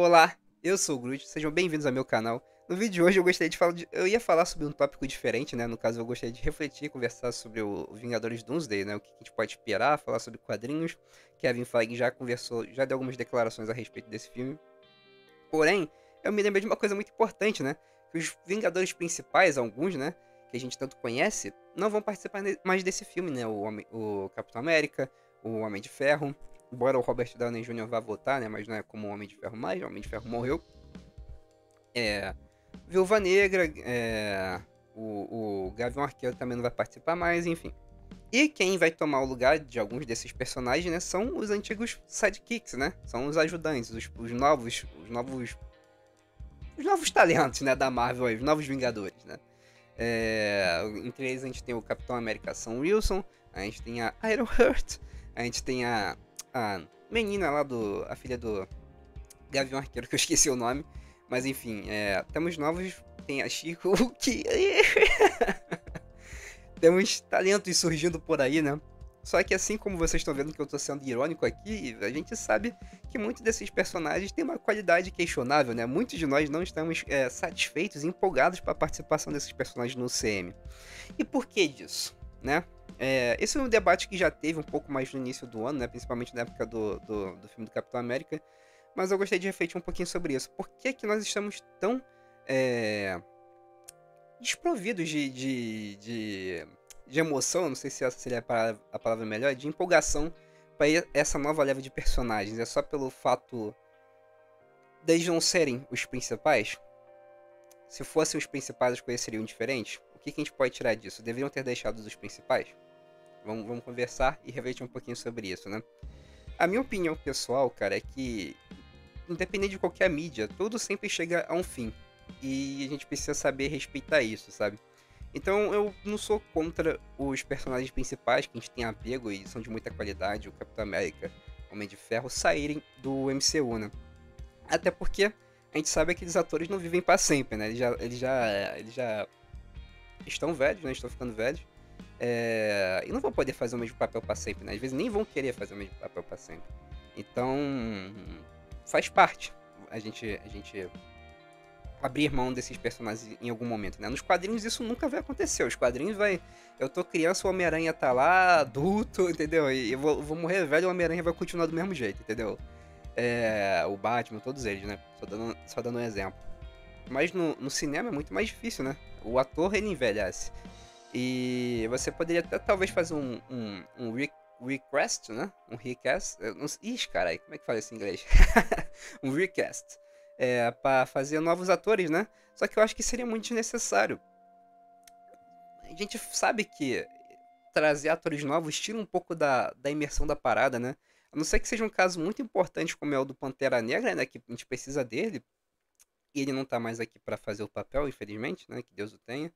Olá, eu sou o Groot, sejam bem-vindos ao meu canal. No vídeo de hoje eu gostaria de falar eu ia falar sobre um tópico diferente, né? No caso eu gostaria de refletir e conversar sobre o Vingadores Doomsday, né? O que a gente pode esperar, falar sobre quadrinhos. Kevin Feige já conversou, já deu algumas declarações a respeito desse filme. Porém, eu me lembrei de uma coisa muito importante, né? Que os Vingadores principais, alguns, né? Que a gente tanto conhece, não vão participar mais desse filme, né? O Capitão América, o Homem de Ferro. Embora o Robert Downey Jr. vá voltar, né? Mas não é como o Homem de Ferro mais, o Homem de Ferro morreu. É, Viúva Negra, o Gavião Arqueiro também não vai participar mais, enfim. E quem vai tomar o lugar de alguns desses personagens, né, são os antigos sidekicks, né? São os ajudantes, os novos talentos, né, da Marvel, os novos Vingadores, né? Entre eles a gente tem o Capitão América Sam Wilson, a gente tem a Iron Heart, a gente tem a menina lá a filha do Gavião Arqueiro, que eu esqueci o nome. Mas enfim, temos novos. Tem a Chico, que. Temos talentos surgindo por aí, né? Só que assim como vocês estão vendo que eu tô sendo irônico aqui, a gente sabe que muitos desses personagens têm uma qualidade questionável, né? Muitos de nós não estamos satisfeitos e empolgados para a participação desses personagens no CM. E por que disso, né? Esse é um debate que já teve um pouco mais no início do ano, né? Principalmente na época do filme do Capitão América. Mas eu gostaria de refletir um pouquinho sobre isso. Por que que nós estamos tão desprovidos de emoção, não sei se essa seria a palavra melhor, de empolgação para essa nova leva de personagens? É só pelo fato deles não serem os principais? Se fossem os principais, as coisas seriam diferentes? O que a gente pode tirar disso? Deveriam ter deixado os principais? Vamos conversar e refletir um pouquinho sobre isso, né? A minha opinião pessoal, cara, é que independente de qualquer mídia, tudo sempre chega a um fim. E a gente precisa saber respeitar isso, sabe? Então eu não sou contra os personagens principais que a gente tem apego e são de muita qualidade, o Capitão América, o Homem de Ferro, saírem do MCU, né? Até porque a gente sabe que aqueles atores não vivem para sempre, né? Eles já estão velhos, né? Estão ficando velhos. E não vão poder fazer o mesmo papel para sempre, né? Às vezes nem vão querer fazer o mesmo papel para sempre. Então, faz parte a gente abrir mão desses personagens em algum momento, né? Nos quadrinhos isso nunca vai acontecer. Os quadrinhos vai. Eu tô criança, o Homem-Aranha tá lá, adulto, entendeu? E eu vou morrer velho, o Homem-Aranha vai continuar do mesmo jeito, entendeu? O Batman, todos eles, né? Só dando um exemplo. Mas no cinema é muito mais difícil, né? O ator ele envelhece. E você poderia até talvez fazer um recast, né? Um recast. Ixi, caralho, como é que fala isso em inglês? Um recast. Pra fazer novos atores, né? Só que eu acho que seria muito desnecessário. A gente sabe que trazer atores novos tira um pouco da imersão da parada, né? A não ser que seja um caso muito importante como é o do Pantera Negra, né? Que a gente precisa dele. E ele não tá mais aqui pra fazer o papel, infelizmente, né? Que Deus o tenha.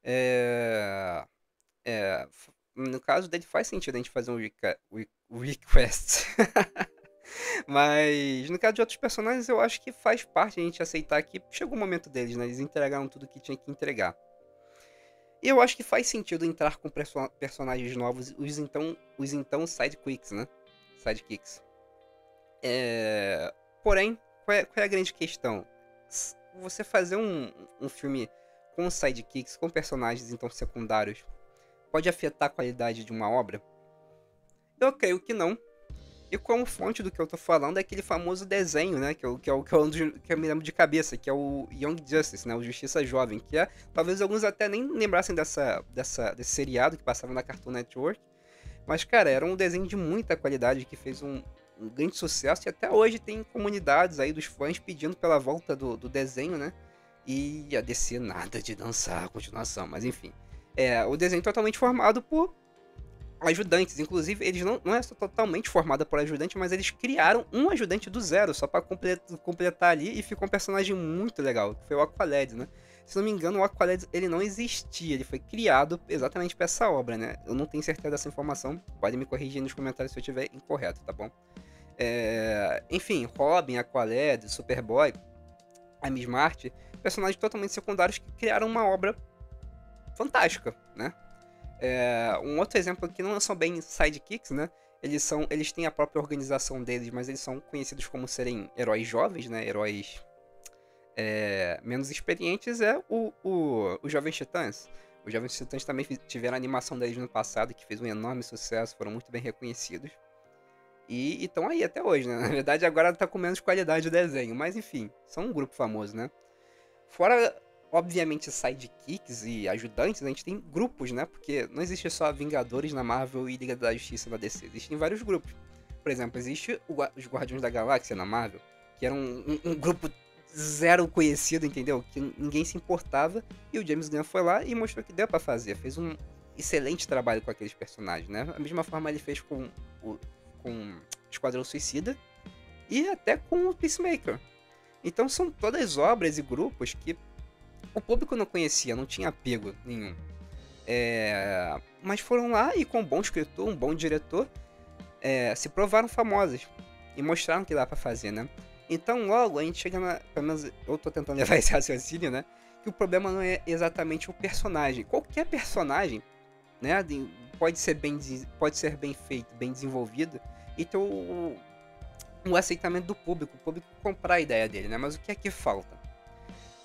É... No caso dele faz sentido a gente fazer um request. Mas no caso de outros personagens eu acho que faz parte a gente aceitar que chegou o momento deles, né? Eles entregaram tudo que tinha que entregar. E eu acho que faz sentido entrar com personagens novos, os então sidekicks, né? Sidekicks. Porém, qual é a grande questão? Você fazer um filme com sidekicks, com personagens então secundários, pode afetar a qualidade de uma obra? Eu creio que não. E como fonte do que eu tô falando é aquele famoso desenho, né? Que eu me lembro de cabeça, que é o Young Justice, né? O Justiça Jovem, que talvez alguns até nem lembrassem desse seriado que passava na Cartoon Network. Mas, cara, era um desenho de muita qualidade que fez um grande sucesso e até hoje tem comunidades aí dos fãs pedindo pela volta do desenho, né? E a DC nada de lançar a continuação, mas enfim. O desenho é totalmente formado por ajudantes. Inclusive, eles não é totalmente formada por ajudante, mas eles criaram um ajudante do zero, só pra completar ali, e ficou um personagem muito legal, que foi o Aqualad, né? Se não me engano, o Aqualad, ele não existia, ele foi criado exatamente pra essa obra, né? Eu não tenho certeza dessa informação, pode me corrigir nos comentários se eu estiver incorreto, tá bom? Enfim, Robin, Aqualad, Superboy, a Miss Marty, personagens totalmente secundários que criaram uma obra fantástica, né? Um outro exemplo que não são bem sidekicks, né? Eles têm a própria organização deles, mas eles são conhecidos como serem heróis jovens, né? Heróis menos experientes os Jovens Titãs. Os Jovens Titãs também tiveram a animação deles no passado, que fez um enorme sucesso, foram muito bem reconhecidos. E estão aí até hoje, né? Na verdade, agora tá com menos qualidade o desenho, mas enfim, são um grupo famoso, né? Fora, obviamente, sidekicks e ajudantes, a gente tem grupos, né? Porque não existe só Vingadores na Marvel e Liga da Justiça na DC, existem vários grupos. Por exemplo, existe os Guardiões da Galáxia na Marvel, que era um grupo zero conhecido, entendeu? Que ninguém se importava, e o James Gunn foi lá e mostrou que deu pra fazer. Fez um excelente trabalho com aqueles personagens, né? Da mesma forma ele fez com Esquadrão Suicida e até com o Peacemaker. Então são todas obras e grupos que o público não conhecia, não tinha apego nenhum. Mas foram lá e com um bom escritor, um bom diretor, se provaram famosas e mostraram que dá pra fazer, né? Então logo a gente chega na... Pelo menos eu tô tentando levar esse raciocínio, né? Que o problema não é exatamente o personagem. Qualquer personagem, né? Pode ser bem feito, bem desenvolvido e ter o aceitamento do público, o público comprar a ideia dele, né? Mas o que é que falta?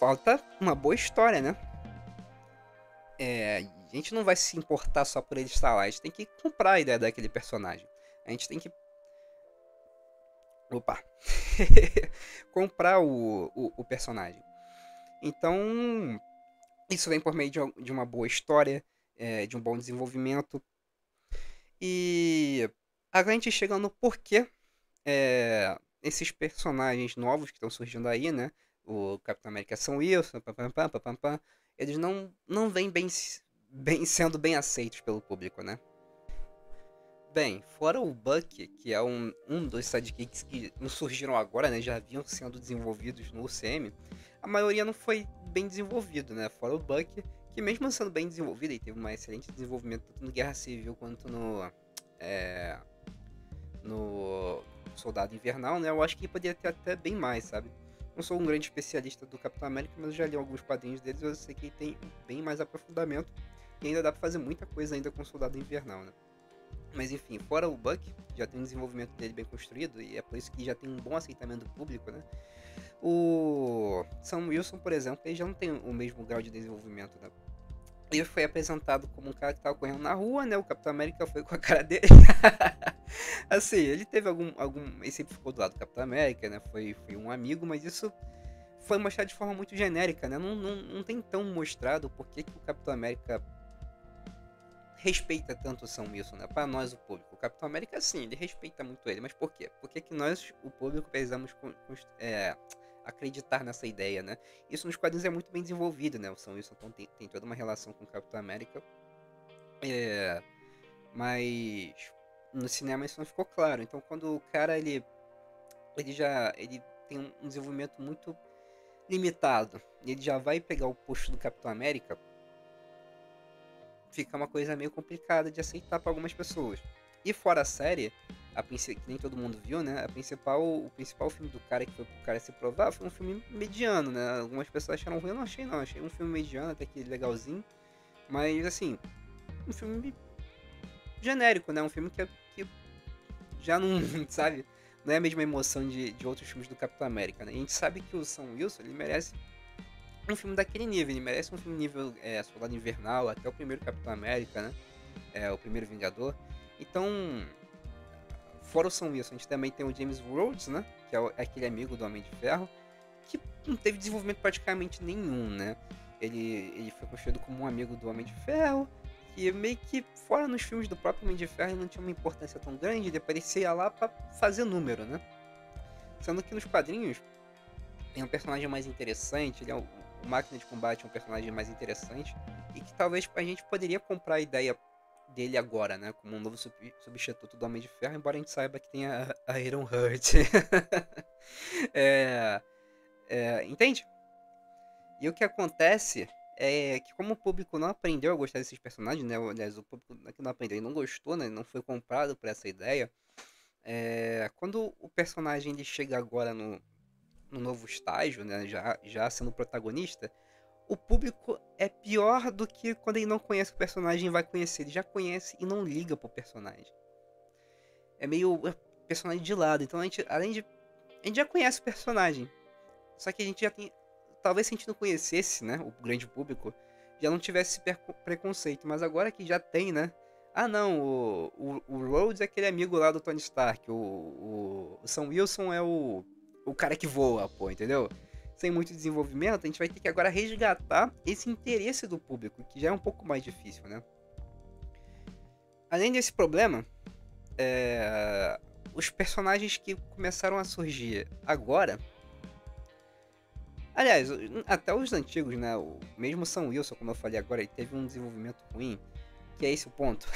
Falta uma boa história, né? A gente não vai se importar só por ele estar lá, a gente tem que comprar a ideia daquele personagem. A gente tem que... Opa! comprar o personagem. Então, isso vem por meio de uma boa história, de um bom desenvolvimento. E agora a gente chega no porquê esses personagens novos que estão surgindo aí, né? O Capitão América Sam Wilson, eles não vêm sendo bem aceitos pelo público, né? Bem, fora o Bucky, que é um dos sidekicks que não surgiram agora, né? Já haviam sendo desenvolvidos no UCM, a maioria não foi bem desenvolvido, né? Fora o Bucky, que mesmo sendo bem desenvolvido, ele teve um excelente desenvolvimento tanto no Guerra Civil quanto no Soldado Invernal, né? Eu acho que poderia ter até bem mais, sabe? Não sou um grande especialista do Capitão América, mas eu já li alguns quadrinhos deles e eu sei que ele tem bem mais aprofundamento e ainda dá pra fazer muita coisa ainda com o Soldado Invernal, né? Mas enfim, fora o Buck, já tem um desenvolvimento dele bem construído e é por isso que já tem um bom aceitamento do público, né? O Sam Wilson, por exemplo, ele já não tem o mesmo grau de desenvolvimento, né? Ele foi apresentado como um cara que tava correndo na rua, né? O Capitão América foi com a cara dele. Assim, ele teve ele sempre ficou do lado do Capitão América, né? Foi um amigo, mas isso foi mostrado de forma muito genérica, né? Não tem tão mostrado por que o Capitão América respeita tanto o Sam Wilson, né? Para nós, o público. O Capitão América, sim, ele respeita muito ele, mas por quê? Por que nós, o público, precisamos acreditar nessa ideia, né? Isso nos quadrinhos é muito bem desenvolvido, né? O Sam Wilson tem toda uma relação com o Capitão América, mas no cinema isso não ficou claro. Então, quando o cara ele tem um desenvolvimento muito limitado, ele já vai pegar o posto do Capitão América, fica uma coisa meio complicada de aceitar para algumas pessoas. E fora a série, que nem todo mundo viu, né? O principal filme do cara, que foi pro cara se provar, foi um filme mediano, né? Algumas pessoas acharam ruim, eu não achei não. Achei um filme mediano, até que legalzinho. Mas, assim, um filme genérico, né? Um filme que já não, sabe? Não é a mesma emoção de outros filmes do Capitão América, né? E a gente sabe que o Sam Wilson, ele merece um filme daquele nível. Ele merece um filme nível Soldado Invernal, até o primeiro Capitão América, né? O primeiro Vingador. Então, fora o Sam Wilson, a gente também tem o James Rhodes, né? Que é aquele amigo do Homem de Ferro, que não teve desenvolvimento praticamente nenhum, né? Ele foi construído como um amigo do Homem de Ferro, que meio que, fora nos filmes do próprio Homem de Ferro, ele não tinha uma importância tão grande, ele aparecia lá pra fazer número, né? Sendo que nos quadrinhos, é um personagem mais interessante, ele é o Máquina de Combate é um personagem mais interessante, e que talvez a gente poderia comprar a ideia dele agora, né? Como um novo substituto do Homem de Ferro, embora a gente saiba que tem a Iron Heart. Entende? E o que acontece é que como o público não aprendeu a gostar desses personagens, né? Aliás, o público não aprendeu e não gostou, né? Não foi comprado por essa ideia. Quando o personagem ele chega agora no novo estágio, né? Já sendo protagonista, o público é pior do que quando ele não conhece o personagem e vai conhecer. Ele já conhece e não liga pro personagem. é meio personagem de lado. Então a gente, além de. A gente já conhece o personagem. Só que a gente já tem. Talvez se a gente não conhecesse, né? O grande público, já não tivesse esse preconceito. Mas agora que já tem, né? Ah, não, o Rhodes é aquele amigo lá do Tony Stark. O Sam Wilson é o cara que voa, pô, entendeu? Sem muito desenvolvimento, a gente vai ter que agora resgatar esse interesse do público, que já é um pouco mais difícil, né? Além desse problema, os personagens que começaram a surgir agora. Aliás, até os antigos, né? O mesmo Sam Wilson, como eu falei agora, ele teve um desenvolvimento ruim. Que é esse o ponto.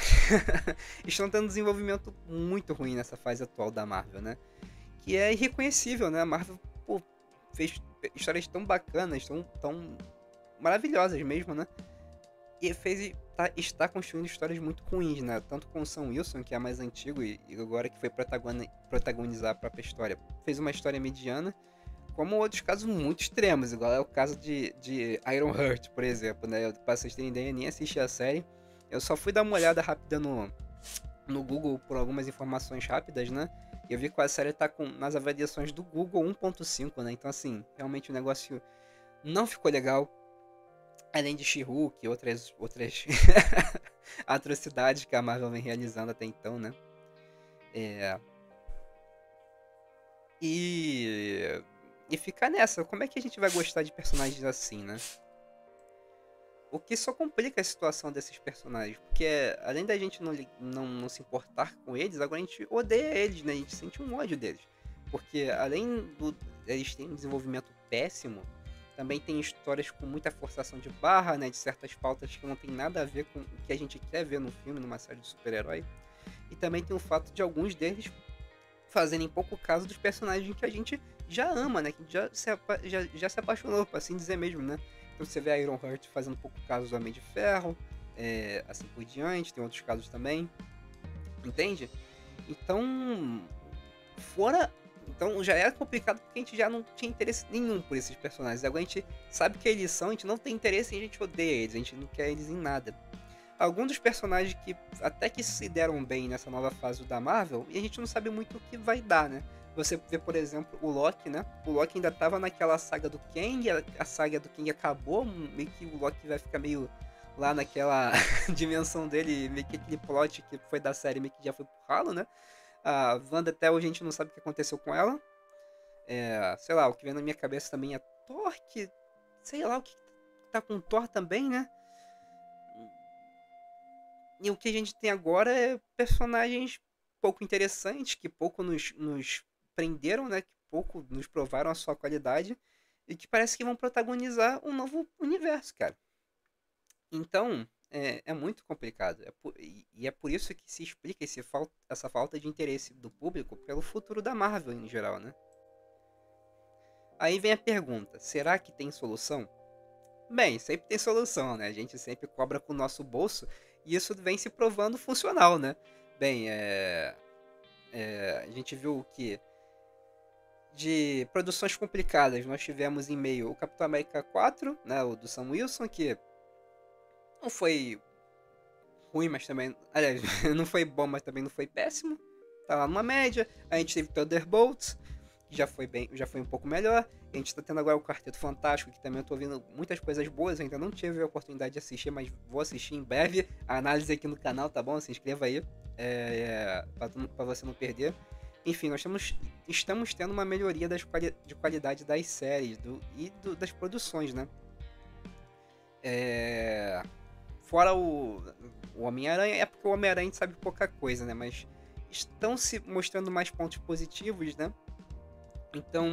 Estão tendo um desenvolvimento muito ruim nessa fase atual da Marvel, né? Que é irreconhecível, né? A Marvel, pô, fez histórias tão bacanas, tão maravilhosas mesmo, né? E está construindo histórias muito ruins, né? Tanto com o Sam Wilson, que é mais antigo e agora que foi protagonizar a própria história, fez uma história mediana, como outros casos muito extremos, igual é o caso de Iron Heart, por exemplo, né? Pra vocês terem ideia, eu nem assisti a série. Eu só fui dar uma olhada rápida no Google por algumas informações rápidas, né? E eu vi que a série tá nas avaliações do Google 1.5, né? Então, assim, realmente o negócio não ficou legal. Além de She-Hulk e outras atrocidades que a Marvel vem realizando até então, né? É... E... E ficar nessa, como é que a gente vai gostar de personagens assim, né? O que só complica a situação desses personagens. Porque além da gente não se importar com eles, agora a gente odeia eles, né? A gente sente um ódio deles. Porque além do eles terem um desenvolvimento péssimo, também tem histórias com muita forçação de barra, né? De certas pautas que não tem nada a ver com o que a gente quer ver no filme, numa série de super-herói. E também tem o fato de alguns deles fazerem pouco caso dos personagens que a gente já ama, né? Que já se apaixonou, por assim dizer mesmo, né? Então você vê a Iron Heart fazendo pouco caso do Homem de Ferro, assim por diante, tem outros casos também, entende? Então, fora. Então já era complicado porque a gente já não tinha interesse nenhum por esses personagens. Agora a gente sabe que eles são, a gente não tem interesse e a gente odeia eles, a gente não quer eles em nada. Alguns dos personagens que até que se deram bem nessa nova fase da Marvel, e a gente não sabe muito o que vai dar, né? Você vê, por exemplo, o Loki, né? O Loki ainda tava naquela saga do Kang, a saga do Kang acabou, meio que o Loki vai ficar meio lá naquela dimensão dele, meio que aquele plot que foi da série meio que já foi pro ralo, né? A Wanda até hoje a gente não sabe o que aconteceu com ela. Sei lá, o que vem na minha cabeça também é Thor, que sei lá o que tá com Thor também, né? E o que a gente tem agora é personagens pouco interessantes, que pouco nos prenderam, né? Que pouco nos provaram a sua qualidade e que parece que vão protagonizar um novo universo, cara. Então, é muito complicado. E é por isso que se explica essa falta de interesse do público pelo futuro da Marvel em geral, né? Aí vem a pergunta: será que tem solução? Bem, sempre tem solução, né? A gente sempre cobra com o nosso bolso e isso vem se provando funcional, né? Bem, a gente viu que de produções complicadas nós tivemos em meio o Capitão América 4, né? O do Sam Wilson, que não foi ruim, mas também. Aliás, não foi bom, mas também não foi péssimo. Tá lá numa média. A gente teve Thunderbolts, que já foi um pouco melhor. A gente tá tendo agora o Quarteto Fantástico, que também eu tô ouvindo muitas coisas boas. Eu ainda não tive a oportunidade de assistir, mas vou assistir em breve. A análise aqui no canal, tá bom? Se inscreva aí, pra você não perder. Enfim, nós estamos tendo uma melhoria de qualidade das séries das produções, né? Fora o Homem-Aranha, é porque o Homem-Aranha a gente sabe pouca coisa, né? Mas estão se mostrando mais pontos positivos, né? Então,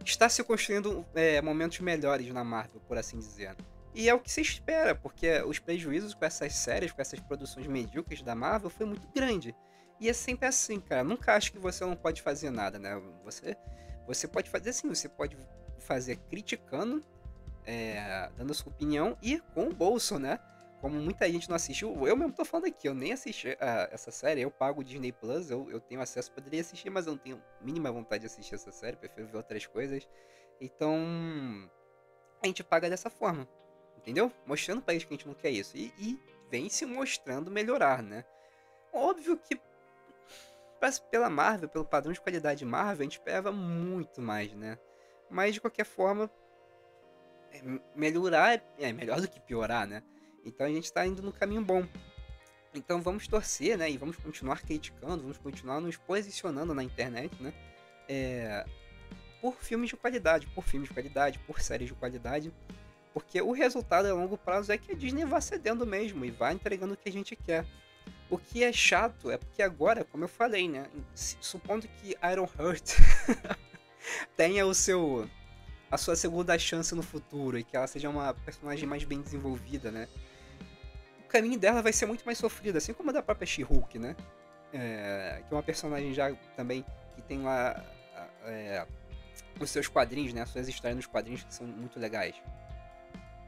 está se construindo momentos melhores na Marvel, por assim dizer. E é o que se espera, porque os prejuízos com essas séries, com essas produções medíocres da Marvel foi muito grande. E é sempre assim, cara. Nunca acho que você não pode fazer nada, né? Você pode fazer sim, você pode fazer criticando, dando sua opinião e com o bolso, né? Como muita gente não assistiu, eu mesmo tô falando aqui, eu nem assisti essa série, eu pago o Disney Plus, eu tenho acesso, poderia assistir, mas eu não tenho mínima vontade de assistir essa série, prefiro ver outras coisas. Então, a gente paga dessa forma, entendeu? Mostrando pra eles que a gente não quer isso. E vem se mostrando melhorar, né? Óbvio que pela Marvel, pelo padrão de qualidade Marvel, a gente esperava muito mais, né? Mas de qualquer forma, melhorar é melhor do que piorar, né? Então a gente tá indo no caminho bom. Então vamos torcer, né? E vamos continuar criticando, vamos continuar nos posicionando na internet, né? Por filmes de qualidade, por séries de qualidade. Porque o resultado a longo prazo é que a Disney vai cedendo mesmo e vai entregando o que a gente quer. O que é chato é porque agora, como eu falei, né? Supondo que Ironheart tenha a sua segunda chance no futuro e que ela seja uma personagem mais bem desenvolvida, né? O caminho dela vai ser muito mais sofrido, assim como a da própria She-Hulk, né? Que é uma personagem já também que tem lá os seus quadrinhos, né? As suas histórias nos quadrinhos que são muito legais.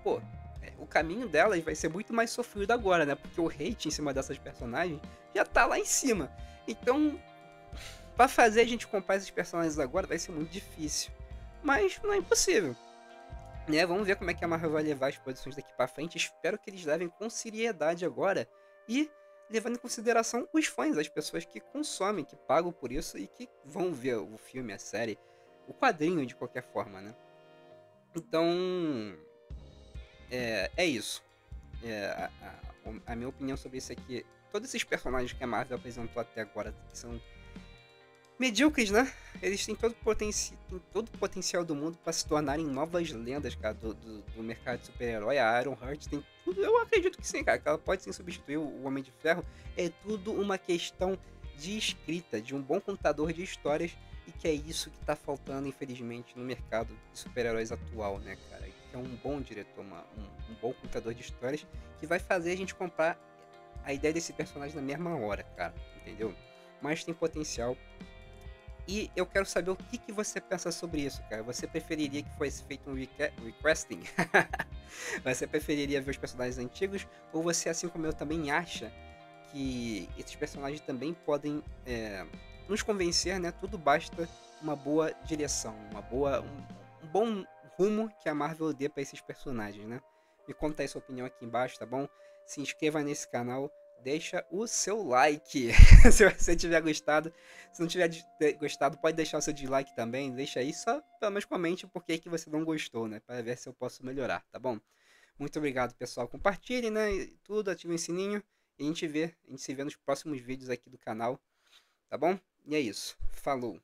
Pô, o caminho delas vai ser muito mais sofrido agora, né? Porque o hate em cima dessas personagens já tá lá em cima. Então, pra fazer a gente comprar esses personagens agora vai ser muito difícil. Mas não é impossível. Né? Vamos ver como é que a Marvel vai levar as produções daqui pra frente. Espero que eles levem com seriedade agora. E levando em consideração os fãs, as pessoas que consomem, que pagam por isso e que vão ver o filme, a série, o quadrinho de qualquer forma, né? Então, é isso. A minha opinião sobre isso é que todos esses personagens que a Marvel apresentou até agora, que são medíocres, né? Eles têm todo o potencial do mundo para se tornarem novas lendas, cara, do mercado de super-herói. A Ironheart tem tudo. Eu acredito que sim, cara, que ela pode sim substituir o Homem de Ferro. É tudo uma questão de escrita, de um bom contador de histórias. E que é isso que tá faltando, infelizmente, no mercado de super-heróis atual, né, cara? Que é um bom diretor, um bom contador de histórias que vai fazer a gente comprar a ideia desse personagem na mesma hora, cara, entendeu? Mas tem potencial. E eu quero saber o que você pensa sobre isso, cara. Você preferiria que fosse feito um requesting? Você preferiria ver os personagens antigos? Ou você, assim como eu, também acha que esses personagens também podem nos convencer, né? Tudo basta uma boa direção, um bom rumo que a Marvel dê para esses personagens, né? Me conta aí sua opinião aqui embaixo, tá bom? Se inscreva nesse canal, deixa o seu like se você tiver gostado. Se não tiver gostado, pode deixar o seu dislike também. Deixa aí, só pelo menos comente por que você não gostou, né? Para ver se eu posso melhorar, tá bom? Muito obrigado, pessoal. Compartilhe, né? Tudo, ative o sininho. E a gente se vê nos próximos vídeos aqui do canal, tá bom? E é isso. Falou!